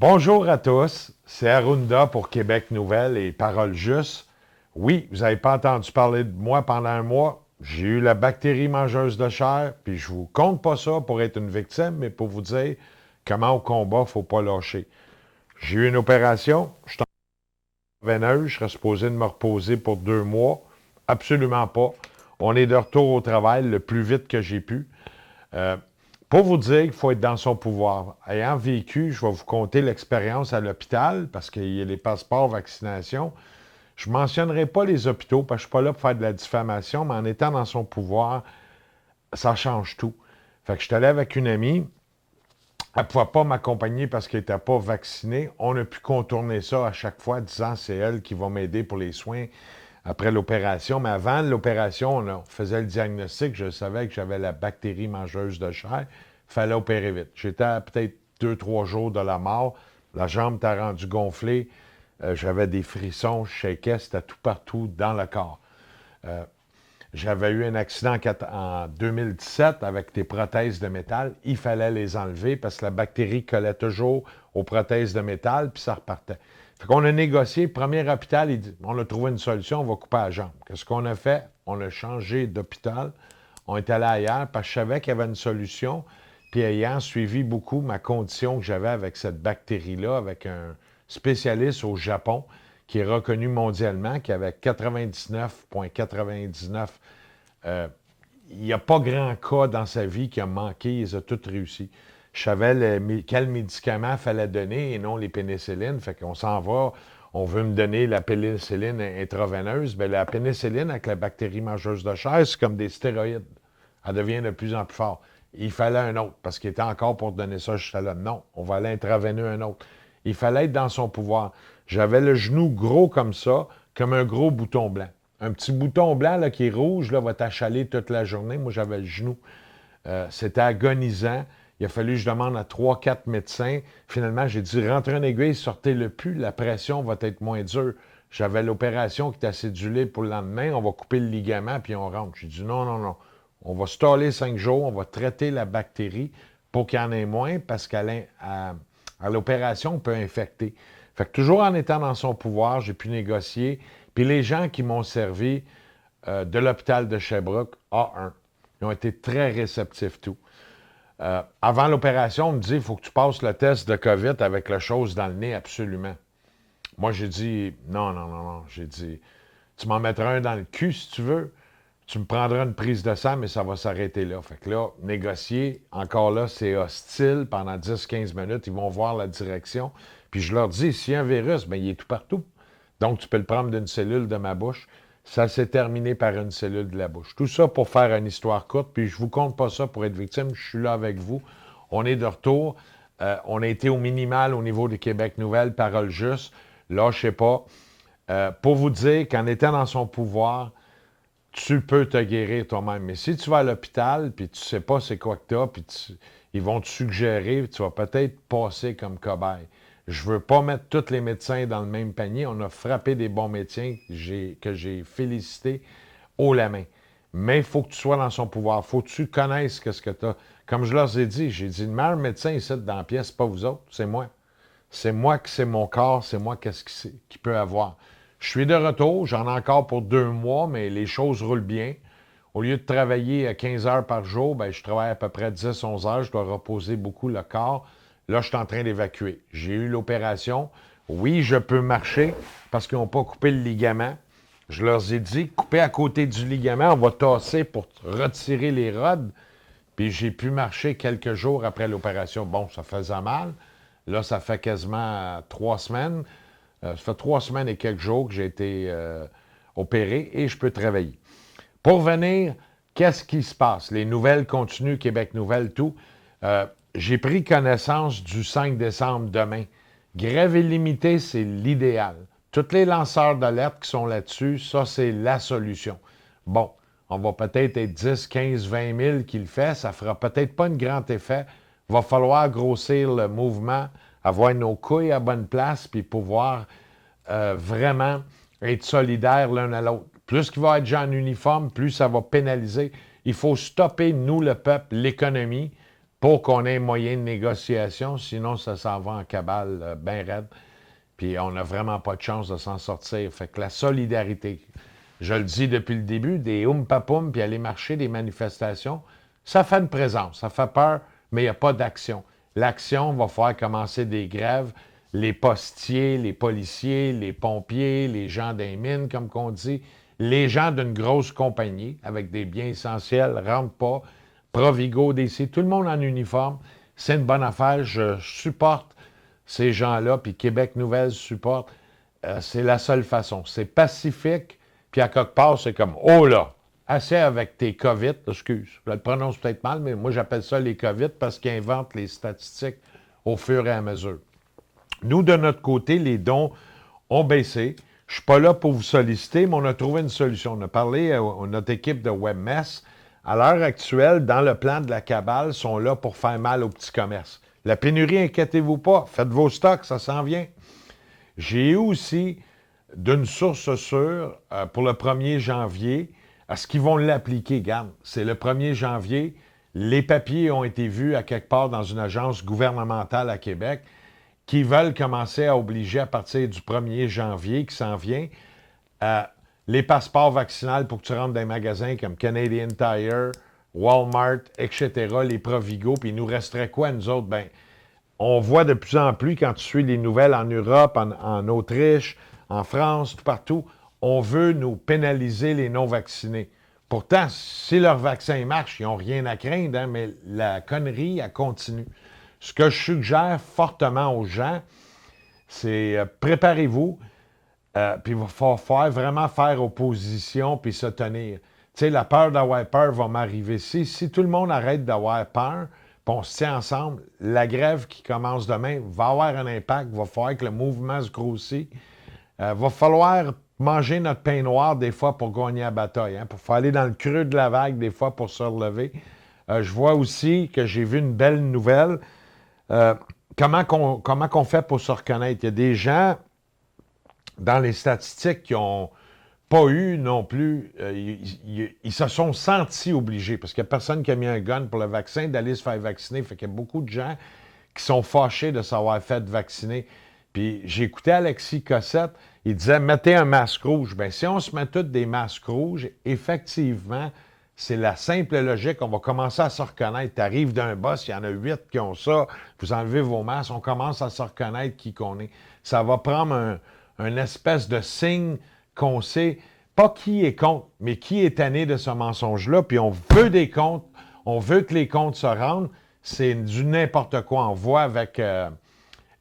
Bonjour à tous, c'est Arunda pour Québec Nouvelle et Paroles Justes. Oui, vous n'avez pas entendu parler de moi pendant un mois. J'ai eu la bactérie mangeuse de chair, puis je vous compte pas ça pour être une victime, mais pour vous dire comment au combat, il ne faut pas lâcher. J'ai eu une opération, je suis en veineuse, je serais supposé de me reposer pour 2 mois. Absolument pas. On est de retour au travail le plus vite que j'ai pu. Euh, pour vous dire qu'il faut être dans son pouvoir. Ayant vécu, je vais vous conter l'expérience à l'hôpital, parce qu'il y a les passeports vaccination. Je ne mentionnerai pas les hôpitaux, parce que je ne suis pas là pour faire de la diffamation, mais en étant dans son pouvoir, ça change tout. Fait que je suis allé avec une amie. Elle ne pouvait pas m'accompagner parce qu'elle n'était pas vaccinée. On a pu contourner ça à chaque fois, disant c'est elle qui va m'aider pour les soins après l'opération. Mais avant l'opération, on faisait le diagnostic. Je savais que j'avais la bactérie mangeuse de chair. Il fallait opérer vite. J'étais à peut-être 2, 3 jours de la mort. La jambe était rendue gonflée. J'avais des frissons, je shakeais, c'était tout partout dans le corps. J'avais eu un accident en 2017 avec des prothèses de métal. Il fallait les enlever parce que la bactérie collait toujours aux prothèses de métal, puis ça repartait. Fait qu'on a négocié. Premier hôpital, on a trouvé une solution, on va couper la jambe. Qu'est-ce qu'on a fait? On a changé d'hôpital. On est allé ailleurs parce que je savais qu'il y avait une solution. Puis ayant suivi beaucoup ma condition que j'avais avec cette bactérie-là, avec un spécialiste au Japon qui est reconnu mondialement, qui avait 99,99. Il n'y a pas grand cas dans sa vie qui a manqué, ils ont tous réussi. Je savais quel médicament il fallait donner et non les pénicillines. Fait qu'on s'en va, on veut me donner la pénicilline intraveineuse. Bien, la pénicilline avec la bactérie mangeuse de chair, c'est comme des stéroïdes. Elle devient de plus en plus forte. Il fallait un autre, parce qu'il était encore pour donner ça jusqu'à là. Non, on va aller intraveineux un autre. Il fallait être dans son pouvoir. J'avais le genou gros comme ça, comme un gros bouton blanc. Un petit bouton blanc là, qui est rouge là, va t'achaler toute la journée. Moi, j'avais le genou. C'était agonisant. Il a fallu que je demande à 3, 4 médecins. Finalement, j'ai dit, rentrez en aiguille, sortez-le plus, la pression va être moins dure. J'avais l'opération qui était acédulée pour le lendemain. On va couper le ligament, puis on rentre. J'ai dit, non, non, non. On va staller 5 jours, on va traiter la bactérie pour qu'il y en ait moins, parce qu'à l'opération, on peut infecter. Fait que toujours en étant dans son pouvoir, j'ai pu négocier. Puis les gens qui m'ont servi de l'hôpital de Sherbrooke, A1, ils ont été très réceptifs, tout. Avant l'opération, on me dit, il faut que tu passes le test de COVID avec la chose dans le nez, absolument. Moi, j'ai dit, non, non, non, non. J'ai dit, tu m'en mettras un dans le cul si tu veux. Tu me prendras une prise de sang, mais ça va s'arrêter là. Fait que là, négocier, encore là, c'est hostile pendant 10, 15 minutes. Ils vont voir la direction. Puis je leur dis, s'il y a un virus, bien, il est tout partout. Donc, tu peux le prendre d'une cellule de ma bouche. Ça s'est terminé par une cellule de la bouche. Tout ça pour faire une histoire courte. Puis je vous compte pas ça pour être victime. Je suis là avec vous. On est de retour. On a été au minimal au niveau de Québec Nouvelle, Paroles Justes. Là, je sais pas. Pour vous dire qu'en étant dans son pouvoir, tu peux te guérir toi-même. Mais si tu vas à l'hôpital, puis tu sais pas c'est quoi que tu as, puis ils vont te suggérer, tu vas peut-être passer comme cobaye. Je veux pas mettre tous les médecins dans le même panier. On a frappé des bons médecins que j'ai félicités haut la main. Mais il faut que tu sois dans son pouvoir. Il faut que tu connaisses ce que tu as. Comme je leur ai dit, j'ai dit, le meilleur médecin ici dans la pièce, c'est pas vous autres, c'est moi. C'est moi qui c'est mon corps, c'est moi qu'est-ce qu'il peut avoir. Je suis de retour, j'en ai encore pour 2 mois, mais les choses roulent bien. Au lieu de travailler 15 heures par jour, ben, je travaille à peu près 10, 11 heures. Je dois reposer beaucoup le corps. Là, je suis en train d'évacuer. J'ai eu l'opération. Oui, je peux marcher parce qu'ils n'ont pas coupé le ligament. Je leur ai dit, coupez à côté du ligament, on va tasser pour retirer les rods. Puis j'ai pu marcher quelques jours après l'opération. Bon, ça faisait mal. Là, ça fait quasiment 3 semaines. Ça fait 3 semaines et quelques jours que j'ai été opéré et je peux travailler. Pour venir, qu'est-ce qui se passe? Les nouvelles continuent, Québec Nouvelle, tout. J'ai pris connaissance du 5 décembre demain. Grève illimitée, c'est l'idéal. Tous les lanceurs d'alerte qui sont là-dessus, ça, c'est la solution. Bon, on va peut-être être 10, 15, 20 000 qui le fait. Ça fera peut-être pas un grand effet. Il va falloir grossir le mouvement, avoir nos couilles à bonne place, puis pouvoir vraiment être solidaires l'un à l'autre. Plus qu'il va être gens en uniforme, plus ça va pénaliser. Il faut stopper, nous, le peuple, l'économie, pour qu'on ait moyen de négociation, sinon ça s'en va en cabale bien raide. Puis on n'a vraiment pas de chance de s'en sortir. Fait que la solidarité, je le dis depuis le début, des oum-papoum, puis aller marcher, des manifestations, ça fait une présence, ça fait peur, mais il n'y a pas d'action. L'action va faire commencer des grèves. Les postiers, les policiers, les pompiers, les gens des mines, comme qu'on dit, les gens d'une grosse compagnie avec des biens essentiels rentrent pas. Provigo, DC, tout le monde en uniforme. C'est une bonne affaire. Je supporte ces gens-là, puis Québec Nouvelle supporte. C'est la seule façon. C'est pacifique, puis à quelque part, c'est comme, oh là, assez avec tes COVID, excuse, je le prononce peut-être mal, mais moi j'appelle ça les COVID parce qu'ils inventent les statistiques au fur et à mesure. Nous, de notre côté, les dons ont baissé. Je ne suis pas là pour vous solliciter, mais on a trouvé une solution. On a parlé à notre équipe de WebMess. À l'heure actuelle, dans le plan de la cabale, sont là pour faire mal aux petits commerces. La pénurie, inquiétez-vous pas. Faites vos stocks, ça s'en vient. J'ai eu aussi, d'une source sûre, pour le 1er janvier, est-ce qu'ils vont l'appliquer? Garde, c'est le 1er janvier. Les papiers ont été vus à quelque part dans une agence gouvernementale à Québec qui veulent commencer à obliger à partir du 1er janvier, qui s'en vient, les passeports vaccinaux pour que tu rentres dans des magasins comme Canadian Tire, Walmart, etc., les Provigo, puis il nous resterait quoi, nous autres? Ben, on voit de plus en plus, quand tu suis les nouvelles en Europe, en Autriche, en France, tout partout, on veut nous pénaliser les non-vaccinés. Pourtant, si leur vaccin marche, ils n'ont rien à craindre, hein, mais la connerie, elle continue. Ce que je suggère fortement aux gens, c'est préparez-vous, puis il va falloir vraiment faire opposition puis se tenir. Tu sais, la peur d'avoir peur va m'arriver. Si tout le monde arrête d'avoir peur, puis on se tient ensemble, la grève qui commence demain va avoir un impact, va falloir que le mouvement se grossit. Va falloir manger notre pain noir des fois pour gagner la bataille, hein, pour faire aller dans le creux de la vague des fois pour se relever. Je vois aussi que j'ai vu une belle nouvelle. Comment qu'on fait pour se reconnaître? Il y a des gens dans les statistiques qui n'ont pas eu non plus, ils se sont sentis obligés, parce qu'il n'y a personne qui a mis un gun pour le vaccin, d'aller se faire vacciner. Fait qu'il y a beaucoup de gens qui sont fâchés de s'avoir fait vacciner. Puis j'ai écouté Alexis Cossette, il disait « Mettez un masque rouge ». Bien, si on se met tous des masques rouges, effectivement, c'est la simple logique. On va commencer à se reconnaître. Tu arrives d'un boss, il y en a 8 qui ont ça. Vous enlevez vos masques, on commence à se reconnaître qui qu'on est. Ça va prendre un espèce de signe qu'on sait, pas qui est contre, mais qui est tanné de ce mensonge-là. Puis on veut des comptes, on veut que les comptes se rendent. C'est du n'importe quoi. On voit avec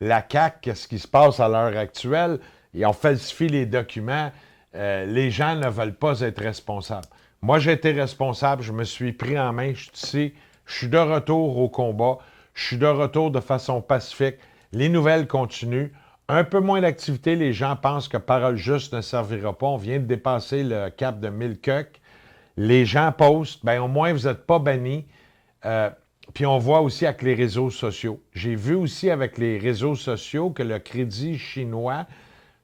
la CAQ ce qui se passe à l'heure actuelle. Et on falsifie les documents. Les gens ne veulent pas être responsables. Moi, j'ai été responsable, je me suis pris en main, je suis ici, je suis de retour au combat, je suis de retour de façon pacifique. Les nouvelles continuent. Un peu moins d'activité, les gens pensent que parole juste ne servira pas. On vient de dépasser le cap de 1000 coques. Les gens postent, bien au moins vous n'êtes pas bannis. Puis on voit aussi avec les réseaux sociaux. J'ai vu aussi avec les réseaux sociaux que le crédit chinois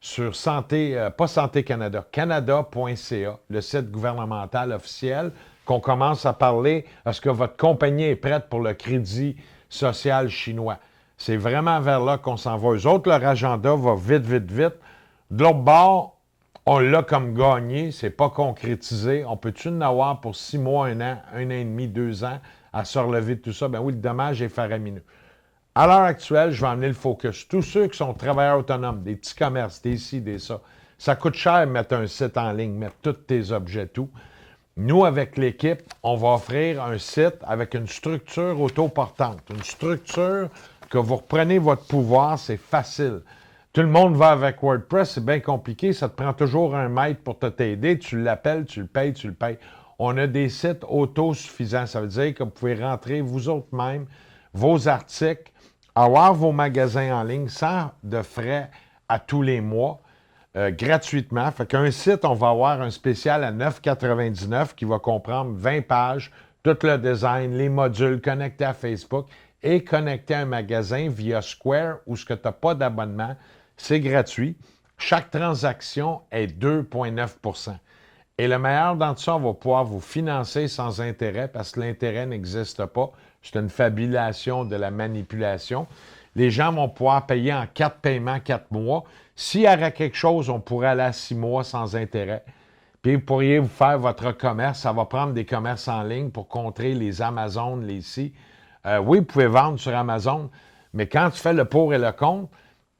sur pas Santé Canada, canada.ca, le site gouvernemental officiel, qu'on commence à parler, est-ce que votre compagnie est prête pour le crédit social chinois? C'est vraiment vers là qu'on s'en va. Eux autres, leur agenda va vite, vite, vite. De l'autre bord, on l'a comme gagné, c'est pas concrétisé. On peut-tu en avoir pour 6 mois, 1 an, 1 an et demi, 2 ans à se relever de tout ça? Ben oui, le dommage est faramineux. À l'heure actuelle, je vais amener le focus. Tous ceux qui sont travailleurs autonomes, des petits commerces, des ci, des ça, ça coûte cher de mettre un site en ligne, mettre tous tes objets, tout. Nous, avec l'équipe, on va offrir un site avec une structure autoportante. Une structure que vous reprenez votre pouvoir, c'est facile. Tout le monde va avec WordPress, c'est bien compliqué, ça te prend toujours un maître pour t'aider. Tu l'appelles, tu le payes, tu le payes. On a des sites autosuffisants. Ça veut dire que vous pouvez rentrer vous autres même vos articles, avoir vos magasins en ligne sans de frais à tous les mois, gratuitement. Fait qu'un site, on va avoir un spécial à 9,99 qui va comprendre 20 pages, tout le design, les modules connectés à Facebook et connectés à un magasin via Square où ce que tu n'as pas d'abonnement, c'est gratuit. Chaque transaction est 2,9 %. Et le meilleur dans tout ça, on va pouvoir vous financer sans intérêt parce que l'intérêt n'existe pas. C'est une fabulation de la manipulation. Les gens vont pouvoir payer en 4 paiements, 4 mois. S'il y aurait quelque chose, on pourrait aller à 6 mois sans intérêt. Puis vous pourriez vous faire votre commerce. Ça va prendre des commerces en ligne pour contrer les Amazones, les si. Oui, vous pouvez vendre sur Amazon, mais quand tu fais le pour et le contre,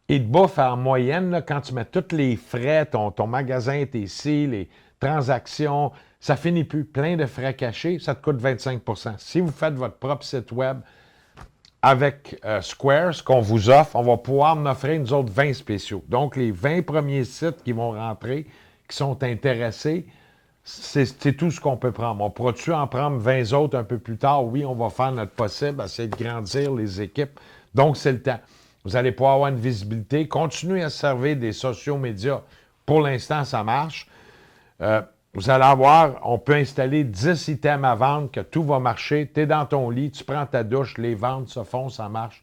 il te bouffe en moyenne, là, quand tu mets tous les frais, ton magasin, tes si, les transactions, ça finit plus. Plein de frais cachés, ça te coûte 25 %. Si vous faites votre propre site web avec Square, ce qu'on vous offre, on va pouvoir en offrir nous autres 20 spéciaux. Donc, les 20 premiers sites qui vont rentrer, qui sont intéressés, c'est tout ce qu'on peut prendre. On pourra-tu en prendre 20 autres un peu plus tard? Oui, on va faire notre possible, essayer de grandir les équipes. Donc, c'est le temps. Vous allez pouvoir avoir une visibilité. Continuez à servir des sociaux médias. Pour l'instant, ça marche. Vous allez avoir, on peut installer 10 items à vendre, que tout va marcher. Tu es dans ton lit, tu prends ta douche, les ventes se font, ça marche.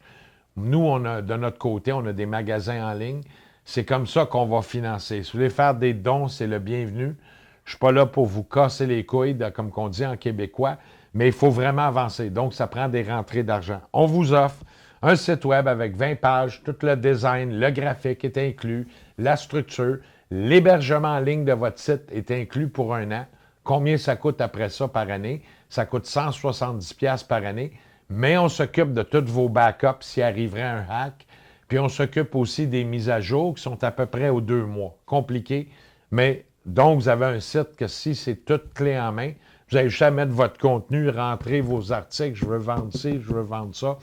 Nous, de notre côté, on a des magasins en ligne. C'est comme ça qu'on va financer. Si vous voulez faire des dons, c'est le bienvenu. Je ne suis pas là pour vous casser les couilles, comme on dit en québécois, mais il faut vraiment avancer. Donc, ça prend des rentrées d'argent. On vous offre un site web avec 20 pages, tout le design, le graphique est inclus, la structure, l'hébergement en ligne de votre site est inclus pour 1 an. Combien ça coûte après ça par année? Ça coûte 170$ par année, mais on s'occupe de tous vos backups s'il arriverait un hack. Puis on s'occupe aussi des mises à jour qui sont à peu près aux 2 mois. Compliqué, mais donc vous avez un site que si c'est toute clé en main, vous avez juste à mettre votre contenu, rentrer vos articles, je veux vendre ci, je veux vendre ça.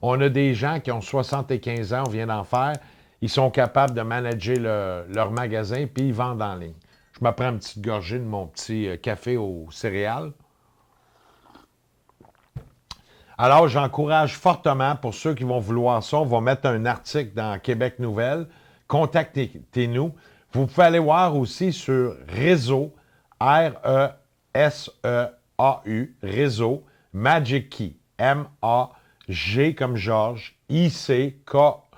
On a des gens qui ont 75 ans, on vient d'en faire, ils sont capables de manager leur magasin, puis ils vendent en ligne. Je me prends une petite gorgée de mon petit café aux céréales. Alors, j'encourage fortement, pour ceux qui vont vouloir ça, on va mettre un article dans Québec Nouvelles. Contactez-nous. Vous pouvez aller voir aussi sur Réseau, R-E-S-E-A-U, Réseau, Magic Key, M-A-G comme Georges, I-C-K-E-Y.com.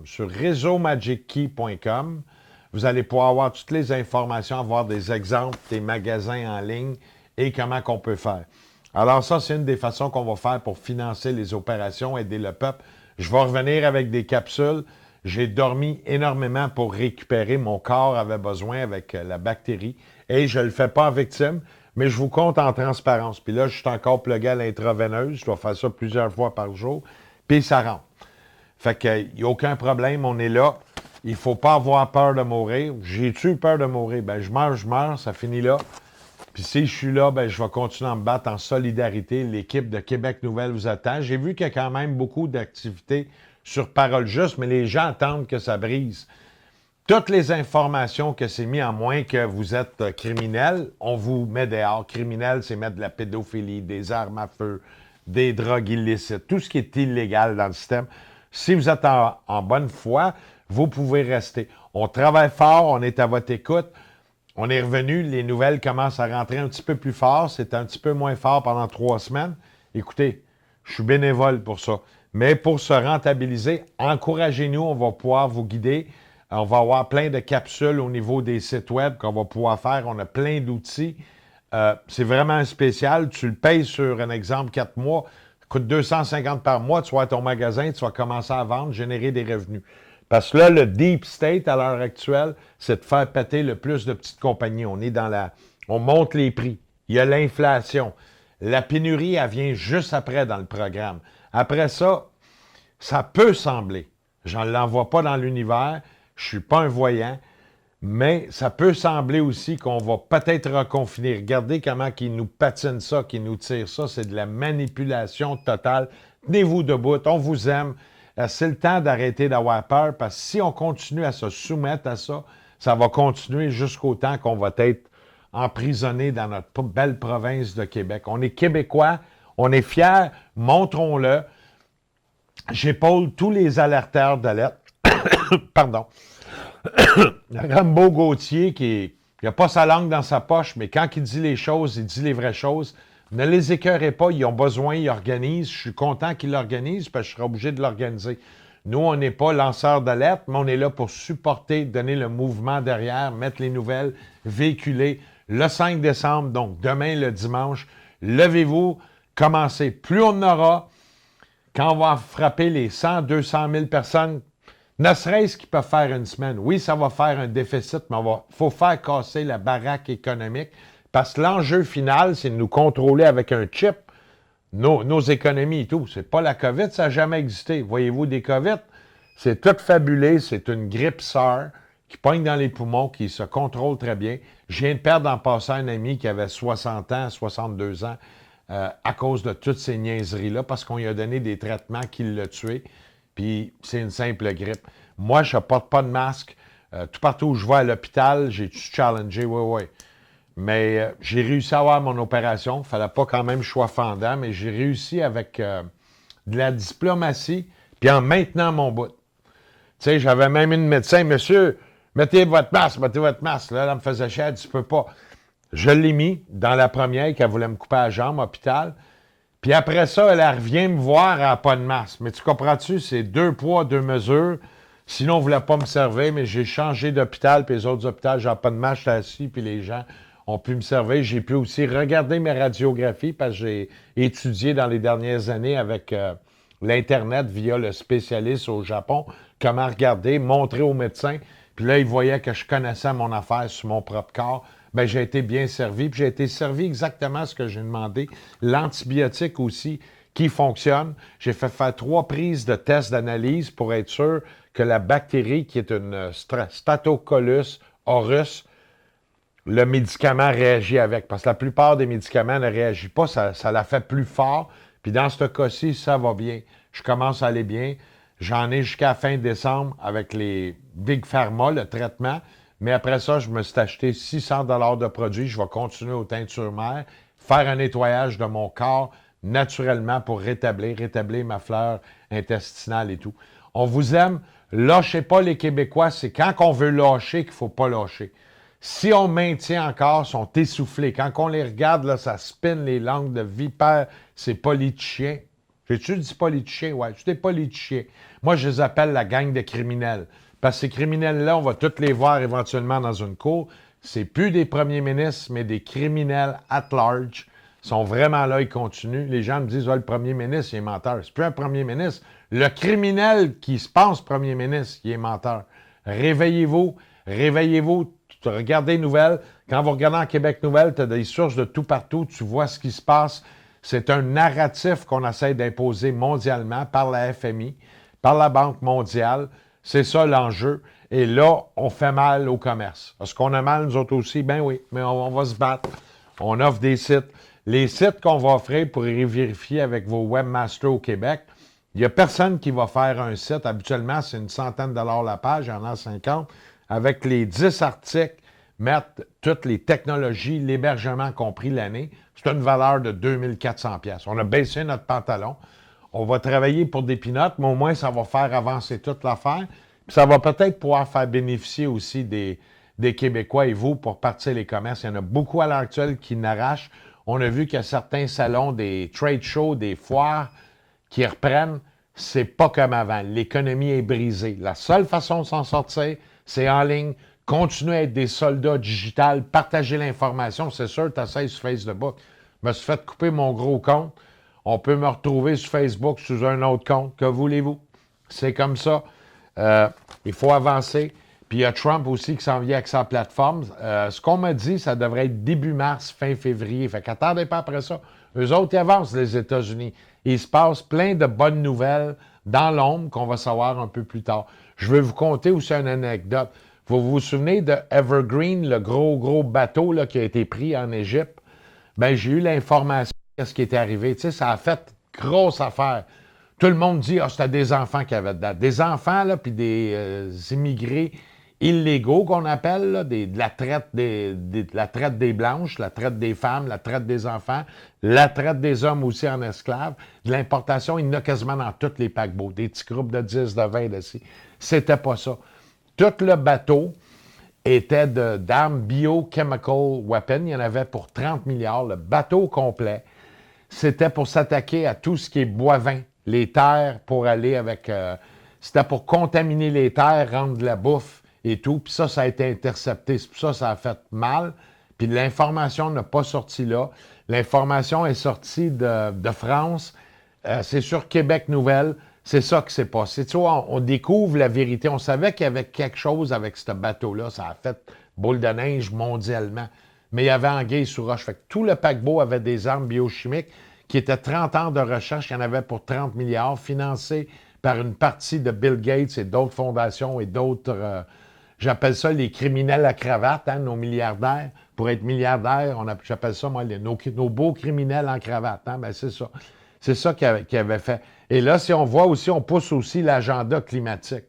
Sur réseaumagickey.com, vous allez pouvoir avoir toutes les informations, avoir des exemples des magasins en ligne et comment qu'on peut faire. Alors ça, c'est une des façons qu'on va faire pour financer les opérations, aider le peuple. Je vais revenir avec des capsules. J'ai dormi énormément pour récupérer. Mon corps avait besoin avec la bactérie. Et je ne le fais pas en victime, mais je vous compte en transparence. Puis là, je suis encore plugué à l'intraveineuse. Je dois faire ça plusieurs fois par jour. Puis ça rentre. Fait qu'il n'y a aucun problème. On est là. Il ne faut pas avoir peur de mourir. J'ai-tu peur de mourir? Ben, je meurs, ça finit là. Puis si je suis là, ben, je vais continuer à me battre en solidarité. L'équipe de Québec Nouvelle vous attend. J'ai vu qu'il y a quand même beaucoup d'activités sur Parole Juste, mais les gens attendent que ça brise. Toutes les informations que c'est mis, en moins que vous êtes criminel, on vous met dehors. Criminel, c'est mettre de la pédophilie, des armes à feu, des drogues illicites, tout ce qui est illégal dans le système. Si vous êtes en bonne foi, vous pouvez rester. On travaille fort, on est à votre écoute. On est revenu, les nouvelles commencent à rentrer un petit peu plus fort. C'est un petit peu moins fort pendant 3 semaines. Écoutez, je suis bénévole pour ça. Mais pour se rentabiliser, encouragez-nous, on va pouvoir vous guider. On va avoir plein de capsules au niveau des sites web qu'on va pouvoir faire. On a plein d'outils. C'est vraiment spécial. Tu le payes sur un exemple 4 mois. Ça coûte 250 par mois. Tu vas à ton magasin, tu vas commencer à vendre, générer des revenus. Parce que là, le deep state, à l'heure actuelle, c'est de faire péter le plus de petites compagnies. On monte les prix. Il y a l'inflation. La pénurie, elle vient juste après dans le programme. Après ça, ça peut sembler, je ne l'envoie pas dans l'univers, je ne suis pas un voyant, mais ça peut sembler aussi qu'on va peut-être reconfiner. Regardez comment ils nous patinent ça, qu'ils nous tirent ça. C'est de la manipulation totale. Tenez-vous debout, on vous aime. C'est le temps d'arrêter d'avoir peur parce que si on continue à se soumettre à ça, ça va continuer jusqu'au temps qu'on va être emprisonné dans notre belle province de Québec. On est Québécois, on est fiers, montrons-le. J'épaule tous les alerteurs d'alerte. Pardon. Rambo Gauthier, qui n'a pas sa langue dans sa poche, mais quand il dit les choses, il dit les vraies choses. Ne les écœurez pas, ils ont besoin, ils organisent. Je suis content qu'ils l'organisent parce que je serai obligé de l'organiser. Nous, on n'est pas lanceurs d'alerte, mais on est là pour supporter, donner le mouvement derrière, mettre les nouvelles, véhiculer. Le 5 décembre, donc demain, le dimanche, levez-vous. commencer. Plus on en aura, quand on va frapper les 100, 200 000 personnes, ne serait-ce qu'ils peuvent faire une semaine. Oui, ça va faire un déficit, mais il faut faire casser la baraque économique parce que l'enjeu final, c'est de nous contrôler avec un chip nos économies et tout. C'est pas la COVID, ça n'a jamais existé. Voyez-vous des COVID? C'est tout fabulé, c'est une grippe SARS qui pogne dans les poumons, qui se contrôle très bien. Je viens de perdre en passant un ami qui avait 60 ans, 62 ans, à cause de toutes ces niaiseries-là, parce qu'on lui a donné des traitements qui l'ont tué, puis c'est une simple grippe. Moi, je ne porte pas de masque. Tout partout où je vais à l'hôpital, j'ai tout challengé, oui. Mais j'ai réussi à avoir mon opération. Il ne fallait pas quand même que je sois fendant, mais j'ai réussi avec de la diplomatie, puis en maintenant mon bout. Tu sais, j'avais même une médecin, monsieur, mettez votre masque. Là, elle me faisait chier, elle dit, tu peux pas. Je l'ai mis dans la première qu'elle voulait me couper la jambe, hôpital. Puis après ça, elle revient me voir, elle n'a pas de masque. Mais tu comprends-tu, c'est 2 poids, 2 mesures. Sinon, on ne voulait pas me servir, mais j'ai changé d'hôpital, puis les autres hôpitaux, j'ai pas de masque, j'étais assis, puis les gens ont pu me servir. J'ai pu aussi regarder mes radiographies, parce que j'ai étudié dans les dernières années avec l'Internet via le spécialiste au Japon, comment regarder, montrer aux médecins. Puis là, ils voyaient que je connaissais mon affaire sur mon propre corps. Bien, j'ai été bien servi. Puis j'ai été servi exactement ce que j'ai demandé. L'antibiotique aussi, qui fonctionne. J'ai fait faire 3 prises de tests d'analyse pour être sûr que la bactérie, qui est une Staphylococcus aureus, le médicament réagit avec. Parce que la plupart des médicaments ne réagissent pas. Ça la fait plus fort. Puis dans ce cas-ci, ça va bien. Je commence à aller bien. J'en ai jusqu'à fin décembre avec les Big Pharma, le traitement. Mais après ça, je me suis acheté 600 $ de produits. Je vais continuer aux teintures mères, faire un nettoyage de mon corps naturellement pour rétablir ma flore intestinale et tout. On vous aime. Lâchez pas les Québécois. C'est quand on veut lâcher qu'il ne faut pas lâcher. Si on maintient encore, ils sont essoufflés. Quand on les regarde, là, ça spinne les langues de vipère. C'est politiciens. J'ai-tu dit politiciens? Ouais, c'est des politiciens. Moi, je les appelle la gang de criminels. Parce que ces criminels-là, on va tous les voir éventuellement dans une cour. C'est plus des premiers ministres, mais des criminels at large. Ils sont vraiment là, ils continuent. Les gens me disent, le premier ministre, il est menteur. C'est plus un premier ministre. Le criminel qui se pense premier ministre, il est menteur. Réveillez-vous, regardez les nouvelles. Quand vous regardez en Québec Nouvelles, tu as des sources de tout partout, tu vois ce qui se passe. C'est un narratif qu'on essaie d'imposer mondialement par la FMI, par la Banque mondiale. C'est ça l'enjeu. Et là, on fait mal au commerce. Est-ce qu'on a mal, nous autres aussi? Ben oui, mais on va se battre. On offre des sites. Les sites qu'on va offrir pour y vérifier avec vos webmasters au Québec, il n'y a personne qui va faire un site. Habituellement, c'est une centaine de $ la page, il y en a 50. Avec les 10 articles, mettre toutes les technologies, l'hébergement compris l'année, c'est une valeur de 2400 $. On a baissé notre pantalon. On va travailler pour des pinottes, mais au moins, ça va faire avancer toute l'affaire. Puis ça va peut-être pouvoir faire bénéficier aussi des Québécois et vous pour partir les commerces. Il y en a beaucoup à l'heure actuelle qui n'arrachent. On a vu qu'il y a certains salons, des trade shows, des foires qui reprennent. C'est pas comme avant. L'économie est brisée. La seule façon de s'en sortir, c'est en ligne. Continuer à être des soldats digitales, partager l'information. C'est sûr, tu essaies sur Facebook. Je me suis fait couper mon gros compte. On peut me retrouver sur Facebook sous un autre compte. Que voulez-vous? C'est comme ça. Il faut avancer. Puis il y a Trump aussi qui s'en vient avec sa plateforme. Ce qu'on m'a dit, ça devrait être début mars, fin février. Fait qu'attendez pas après ça. Eux autres, ils avancent, les États-Unis. Il se passe plein de bonnes nouvelles dans l'ombre qu'on va savoir un peu plus tard. Je vais vous conter aussi une anecdote. Vous vous souvenez de Evergreen, le gros bateau là, qui a été pris en Égypte? Bien, j'ai eu l'information de ce qui était arrivé. Tu sais, ça a fait grosse affaire. Tout le monde dit, c'était des enfants qui avaient dedans. Des enfants, là, puis des immigrés illégaux qu'on appelle, là, de la traite la traite des blanches, la traite des femmes, la traite des enfants, la traite des hommes aussi en esclaves, de l'importation, il y en a quasiment dans tous les paquebots, des petits groupes de 10, de 20, de ci. C'était pas ça. Tout le bateau était d'armes biochemical weapons. Il y en avait pour 30 milliards. Le bateau complet, c'était pour s'attaquer à tout ce qui est boivin, les terres pour aller avec... c'était pour contaminer les terres, rendre de la bouffe et tout. Puis ça a été intercepté. C'est pour ça que ça a fait mal. Puis l'information n'a pas sorti là. L'information est sortie de France. C'est sur Québec Nouvelle. C'est ça qui s'est passé. Tu vois, on découvre la vérité. On savait qu'il y avait quelque chose avec ce bateau-là. Ça a fait boule de neige mondialement. Mais il y avait anguille sous roche. Fait que tout le paquebot avait des armes biochimiques qui étaient 30 ans de recherche. Il y en avait pour 30 milliards, financés par une partie de Bill Gates et d'autres fondations et d'autres... j'appelle ça les criminels à cravate, hein, nos milliardaires. Pour être milliardaire, j'appelle ça, moi, nos beaux criminels en cravate. Hein, ben c'est ça. C'est ça qu'il avait fait. Et là, si on voit aussi, on pousse aussi l'agenda climatique.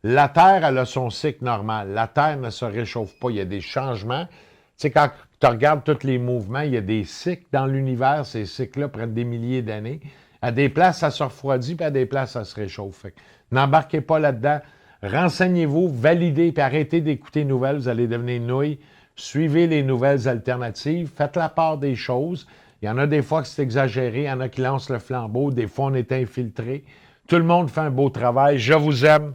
La Terre, elle a son cycle normal. La Terre ne se réchauffe pas. Il y a des changements. Tu sais, quand tu regardes tous les mouvements, il y a des cycles dans l'univers. Ces cycles-là prennent des milliers d'années. À des places, ça se refroidit, puis à des places, ça se réchauffe. N'embarquez pas là-dedans. Renseignez-vous, validez, puis arrêtez d'écouter les nouvelles. Vous allez devenir nouilles. Suivez les nouvelles alternatives. Faites la part des choses. Il y en a des fois que c'est exagéré. Il y en a qui lancent le flambeau. Des fois, on est infiltré. Tout le monde fait un beau travail. Je vous aime.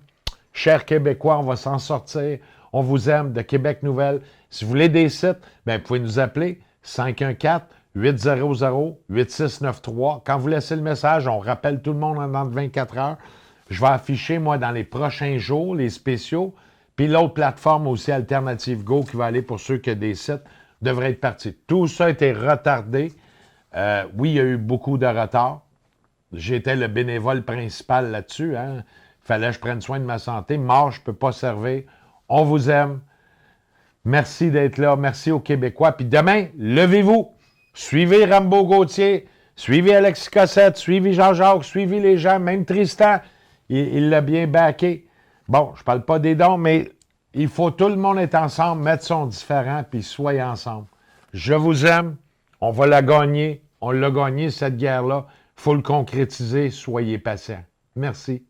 Chers Québécois, on va s'en sortir. On vous aime de Québec Nouvelle. Si vous voulez des sites, bien, vous pouvez nous appeler 514-800-8693. Quand vous laissez le message, on rappelle tout le monde en dedans de 24 heures. Je vais afficher, moi, dans les prochains jours, les spéciaux. Puis l'autre plateforme aussi, Alternative Go, qui va aller pour ceux qui ont des sites, devrait être parti. Tout ça a été retardé. Oui, il y a eu beaucoup de retard. J'étais le bénévole principal là-dessus. Hein. Fallait que je prenne soin de ma santé. Mort, je ne peux pas servir. On vous aime. Merci d'être là. Merci aux Québécois. Puis demain, levez-vous. Suivez Rambo Gauthier. Suivez Alexis Cossette. Suivez Jean-Jacques. Suivez les gens. Même Tristan, il l'a bien backé. Bon, je ne parle pas des dons, mais il faut tout le monde être ensemble, mettre son différent, puis soyez ensemble. Je vous aime. On va la gagner. On l'a gagné, cette guerre-là. Il faut le concrétiser. Soyez patients. Merci.